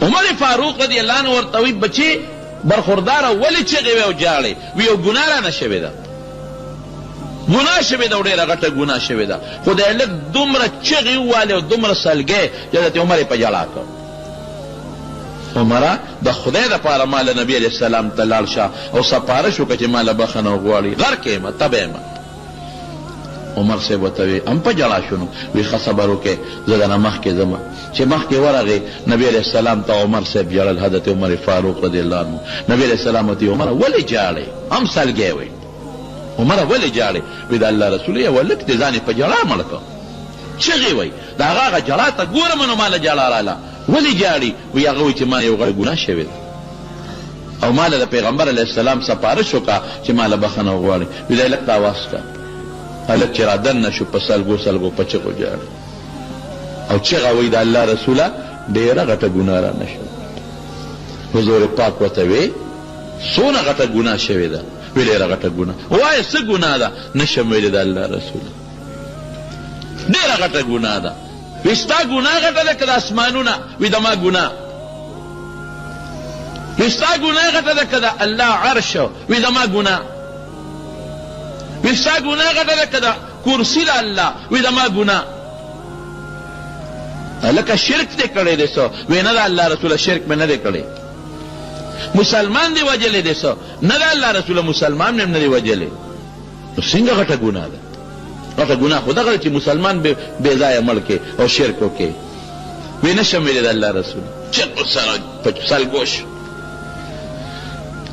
عمر فاروق رضی الله عنه ورته وی بچی برخورداره ولې چغې وې او جاړې وی یو ګناه رانه شوې ده ګناه شوې ده او ډېره غټه ګناه شوې ده خو د هلک دومره چغې ووالې او دومره سلګۍ چې حضرت عمر یې په ژړا کړ عمره د خدای دپاره ما له نبي علیه السلام ته لاړ شه او سپارش وکړه چې ما له بخښنه وغواړي غر کې یمه تبه یمه عمر صاحب ورته وی هم په ژړا شو نو وی ښه صبر وکړې زه درنه مخکې ځمه چې مخکې ورغې نبي علیه السلام ته عمر صاحب ژړل حضرت عمر فاروق رضی الله عنه نبي علیه السلام ورته عمره ولې ژاړې هم سلګی وی عمره ولې ژاړې وی د الله رسول یې هلک دې ځان یې په ژړا مړ کړ چغې وی د هغه ژړا ته ګورم نو ما له ژړا راله ولې ژاړي وی هغه وی چې ما یو غټ ګناه شوې ده او ما له د پیغمبر علیه السلام سپارش وکړه چې ما له بخښنه وغواړي وی د هلک ته اواز کړه هلک چې را دننه شو په سلګو سلګو په چغو ژاړي او چغه وی د الله رسوله ډېره غټه ګناه رانه شوه حضور پاک ورته وی څونه غټه ګناه شوې ده وی ډېره غټه ګناه وایه څه ګناه ده نشم ویلې د الله رسوله ډېره غټه ګناه ده وی ستا ګناه غټه ده که د اسمانونه وی د ما ګناه وی ستا ګناه غټه ده که د الله عرش وی د ما ګناه وی ستا ګناه غټه ده که د کرسي د الله وی د ما ګناه لکه شرک دې کړی دی څه وی نه د الله رسوله شرک مې نه دی کړی مسلمان دی وجلی دی څه نه د الله رسوله مسلمان مې نه دی وجلی نو څنګه غټه ګناه ده غټه ګناه خو دغه چې مسلمان بې ځایه مړ کې او شرک وکړي وی نشم ویلی د الله رسول چغو سره په سلګوش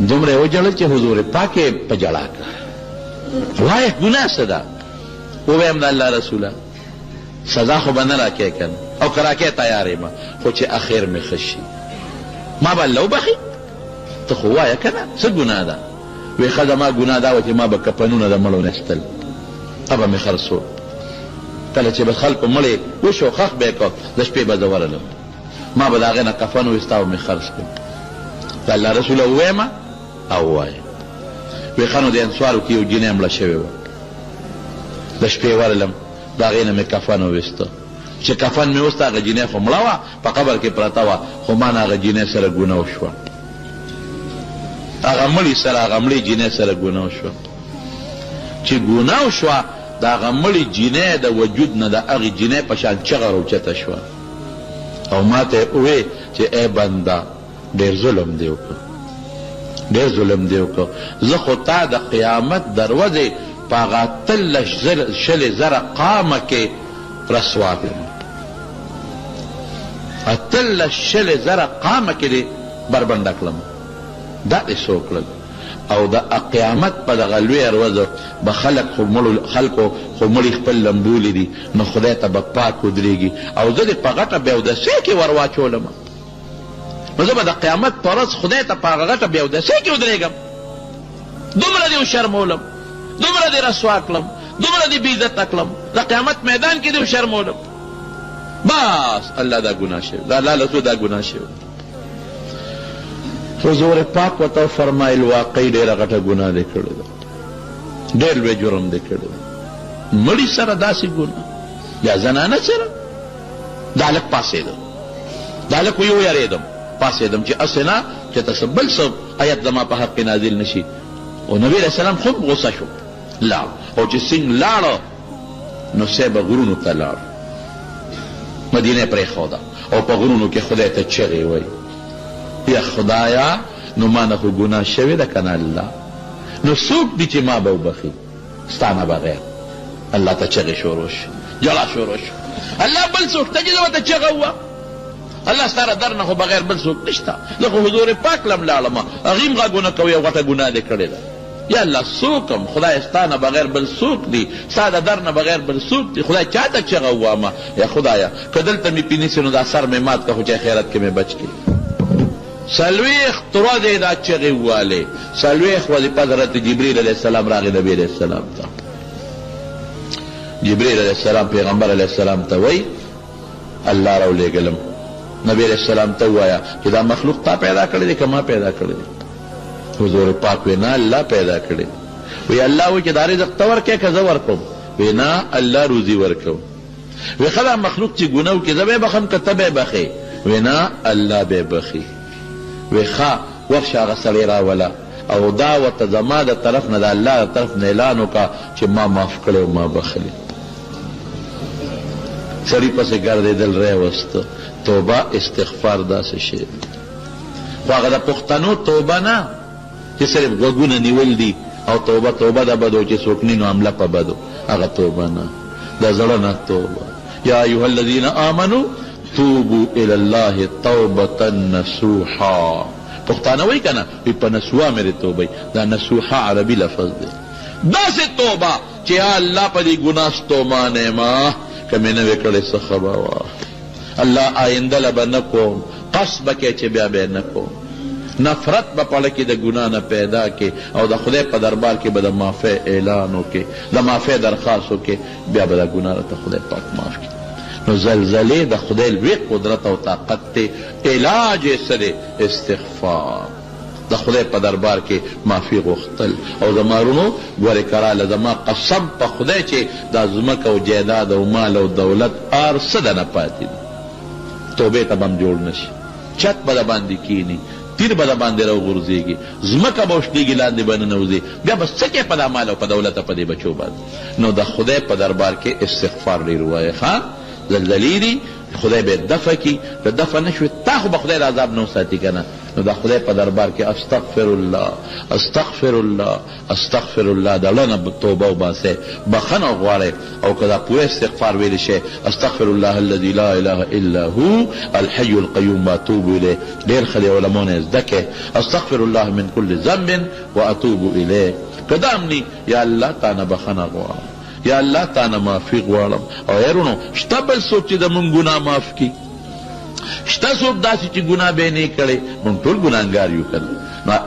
دومره یې وژړل چې حضور پاک یې په ژړا کړه وایه ګناه څه ده وویم د الله رسوله سزا خو به نه راکې که نه او که راکې تیار یم خو چې اخر مې ښه شي ما به الله وبخي ته خو وایه که نه څه ګناه ده وی ښه زما ګناه دا وه چې ما به کفنونه د مړو نستل هغه مې خرڅو کله چې به خلکو مړې وشو خښ به یې کړ د شپې به زه ورغلم ما به د هغې نه کفن وایستا او مې خرڅ کړ د الله رسوله وویمه او ووایه وی ښه نو د انسوارو کې یو جینۍ مړه شوې وه د شپې ورغلم د هغې نه مې کفن وویسته چې کفن مې وسته هغه جینۍ خو مړه وه په قبر کې پرته وه خو ما نه هغه جینۍ سره ګناه وشوه هغه مړي سره هغه مړې جینۍ سره ګناه وشوه چې ګناه وشوه د هغه مړي جینۍ د وجود نه د هغې جینۍ په شان چغه راوچته شوه او ما ته یې ووې چې ای بنده ډېر ظلم دې وکړه ډېر ظلم دې وکړه زه خو تا د قیامت دروازې په هغه 18 قامه کې رسوا کړم 18 قامه کې دې بربنډه کړم دا دې څو کړل او د قیامت په دغه لویه ورځ به خلکو خو مړي خپل لمبولي دي نو خدای ته به پاک ودرېږي او زه دې په غټه بیودسۍ کې ور واچولم نو زه به د قیامت په ورځ خدای ته په هغه غټه بیودسۍ کې ودرېږم دومره دې وشرمولم دومره دې رسوا کړم دومره دې بېعزته کړم د قیامت میدان کې دې وشرمولم بس الله دا ګناه شوی د الله رسول دا ګناه شوی حضور پاک ورته فرمایل واقعي ډېره غټه ګناه دې کړې ده ډېر لوی جرم دې کړی ده مړي سره داسې ګناه یا زنانه سره دا هلک پاڅېده دا هلک وی ویرېدم پاڅېدم چې هسې نه چې ته څه بل څه آیت زما په حق کې نازل نه شي او نبي علیه السلام خوب غصه شو لاړ او چې څنګه لاړه نو صاحبه غرونو ته لاړ مدینه یې پرېښوده او په غرونو کې خدای ته چغې وایي یا خدایا نو ما نه خو ګناه شوې ده که نه الله نو څوک دي چې ما به وبخي ستا نه بغیر الله ته چغې شروع شو جلا شروع شو الله بل څوک ته چې زه ورته چغه ووه الله ستا در نه خو بغیر بل څوک نشته زه خو حضور پاک لم لاړم هغې هم غږونه کوي یو غټه ګناه دې کړې ده یا الله څوکم خدای ستا نه بغیر بل څوک دی ستا د در نه بغیر بل څوک دی خدای چا ته چغه ووامه یا خدایا که دلته مې پینیسي نو دا سر مې مات که خو چې خیرت کې مې بچ کړي څلوېښت ورځې دا چغې ووالې څلوېښت ورځې پس حضرت جبریل علیه السلام راغی نبي علیه السلام ته جبریل علیه السلام پیغمبر علیه السلام ته وایي الله راولېږلم نبي علیه السلام ته ووایه چې دا مخلوق تا پیدا کړی دی که ما پیدا کړی دی حضور پاک وی نه الله پیدا کړی وی الله وی چې دا رزق ته ورکې که زه ورکوم وی نه الله روزي ورکوم وی ښه دا مخلوق چې ګناه وکړي زه به یې بخم که ته به یې بخې وینا الله به بخي وی ښه ورشه هغه سړی راوله او دا ورته زما د طرف نه د الله د طرف نه اعلان وکړه چې ما معاف کړی او ما بخلي. سړي پسې ګرځېدل راوسته. توبه استغفار داسې شی خو هغه د پښتنو توبه نه چې صرف غوږونه نیول دي او توبه توبه د بدو چې څوک نی نو حمله په بدو، هغه توبه نه، د زړه نه توبه. یا ایها الذین آمنوا توبوا الی الله توبة نصوحا. پښتانه وایي که نه وایي په نسوحه مې توبه، دا نصوحه عربي لفظ دی. داسې توبه چې یا الله په دې ګناه ستومانه ما که مې نه وې کړې څه خبره وه، الله آینده له به نه کوم، قصد به کې چې بیا به یې نه کوم، نفرت به پړه کې د ګناه نه پیدا کې او د خدای په دربار کې به د معافی اعلان وکړې، د معافی درخواست وکړې، بیا به د ګناه راته خدای پاک معاف کړي. نو زلزلې د خدای لوی قدرت او طاقت دی، علاج یې څه دی؟ استغفار، د خدای په دربار کې معافي غوښتل. او زما رونو ګورې کراله زما قسم په خدای چې دا ځمکه او جایداد او مال او دولت هر څه د نه پاتې دي، توبې ته به هم جوړ نه شي، چت به د باندې کښېني، تیر به د باندې راوغورځېږي، ځمکه به وشلېږي لاندې به ننوځي، بیا به څه کوې په دا مال او په دولت او په دې بچو باندې. نو د خدای په دربار کې استغفار ډېر ووایه. ښه زلزلې دي خدای به دفع کی، که دفع نشوي تا خو به خدای د عذاب نه وساتي که نه. نو د خدای په دربار کې استغفر الله استغفر الله استغفر الله، د زړه نه توبه وباسئ، بخښنه غواړئ. او که دا پوره استغفار ویلی شئ، استغفر الله الذي لا اله الا هو الحي القيوم واتوب الیه. ډېر ښه دی، علماو نه یې زده کړئ. استغفر الله من كل ذنب واتوب الیه. که دا هم نی یا الله تا نه بخښنه غواړم، یا الله تا نه معافي غواړم. او یارونو شته بل څوک چې د مونږ ګناه معاف کړي؟ شته څوک داسې چې ګناه به یې نه کړی؟ مونږ ټول ګناهګار یو که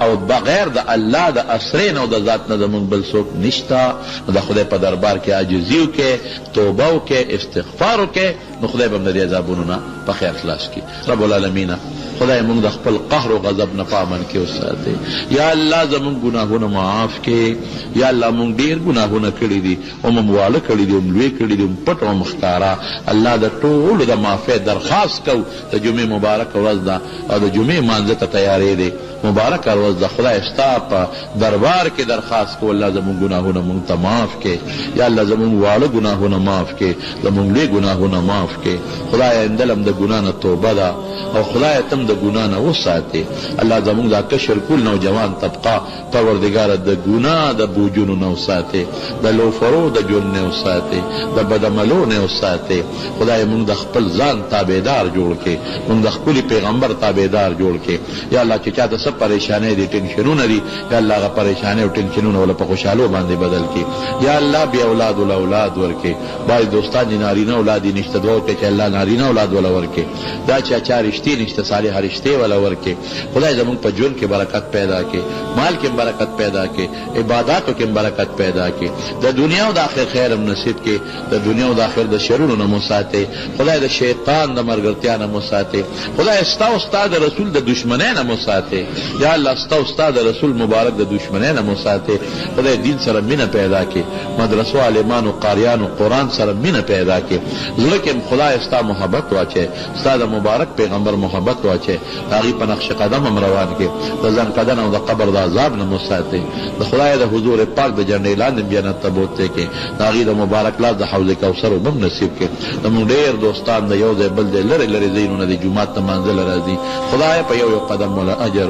او بغیر د الله د اسرې نه او د ذات نه زمونږ بل څوک نشته. نو د خدای په دربار کې عاجزي وکړئ، توبه وکړئ، استغفار وکړئ، نو خدای به هم د دې عذابونو نه په خیر خلاص کړي. رب العالمینه خدای مونږ د خپل قهر او غضب نه په امن کې وساتئ. یا الله زمونږ ګناهونه معاف کړي. یا الله مونږ ډېر ګناهونه کړي دي، هم واړه کړي دي، هم لوی کړي دي، هم پټ او ښکاره. الله د ټولو د معافۍ درخواست کوو. د جمعې مبارکه ورځ ده او د جمعې مانځه ته تیارې دی، مبارکه ورځ د خدای ستا په دربار کې درخواست کوو الله زمونږ ګناهونه مونږ ته معاف کړي. یا الله زمونږ واړه ګناهونه معاف کړي، زمونږ لوی ګناهونه معاف کړي. خدایه اندل هم د ګناه نه توبه ده او خدایه ته هم د ګناه نه وساتې. الله زمونږ دا کشر کل نوجوان طبقه پروردګاره د ګناه د بوجونو نه وساتې، د لوفرو د ژوند نه وساتې، د بدعملو نه وساتې. خدایه مونږ د خپل ځان تابعدار جوړ کړي، مونږ د خپل پیغمبر تابعدار جوړ کړي. یا الله چې چاته څه پریشانۍ دي، ټینشنونه دي، یا الله هغه پریشانۍ او ټینشنونه ولا په خوشحالو باندې بدل کړي. یا الله بې اولاد ولا اولاد ورکړي. بعض دوستان دي نارینه اولاد یې نشته، دعا وکړئ چې الله نارینه اولاد ولا ورکړي. دا چې چا رشتې نشته، صالحه رشتې ولا ورکړي. خدای زمونږ په ژوند کې برکت پیدا کړي، مال کې برکت پیدا کړي، عباداتو کې برکت پیدا کړي، د دنیا او د آخر خیر هم نصیب کړي، د دنیا او د آخر د شرونو نه مو ساتئ. خدای د شیطان د ملګرتیا نه مو ساتئ. خدای ستا او ستا د رسول د دشمنۍ نه مو ساتئ. یا الله ستا او ستا د رسول مبارک د دشمنۍ نه مو ساتئ. خدای دین سره مینه پیدا کړي، مدرسو عالمانو قاریانو قرآن سره مینه پیدا کړي. زړه کې خدای ستا محبت واچوي، ستا د مبارک پیغمبر محبت واچوي، د هغې په نقش قدم هم روان کړي. د ځان قدن او د قبر د عذاب نه مو ساتئ. د خدای د حضور پاک د جنډې لاندې جنت ته بوتلی کړي، د هغې د مبارک لاس د حوض کوثر اوبه هم نصیب کړي. زمونږ ډېر دوستان د یو ځای بل ځای لرې لرې ځایونو نه د جومات ته مانځله راځي. خدای په یو یو قدم وله اجر